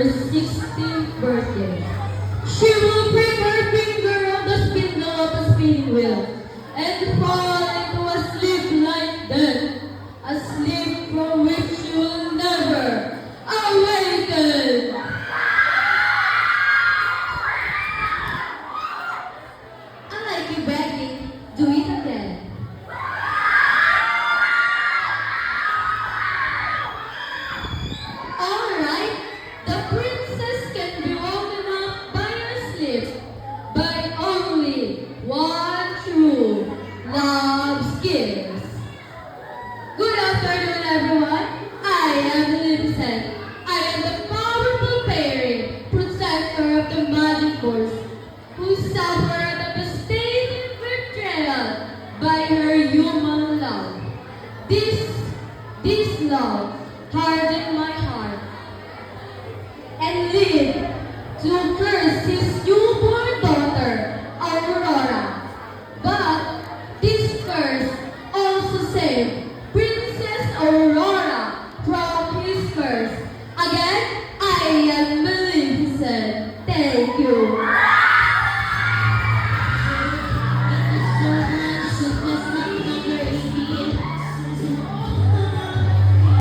her 16th birthday. She will prick her finger on the spindle of the spinning wheel and fall into a sleep like that, a sleep from which she will never awaken. I like you begging. Do it again. Alright, the princess can be woken up by her sleep by only one true love's kiss. Good afternoon, everyone. I am Millicent. I am the powerful fairy, protector of the magic force, who suffered a devastating betrayal by her human love. This love hardened my heart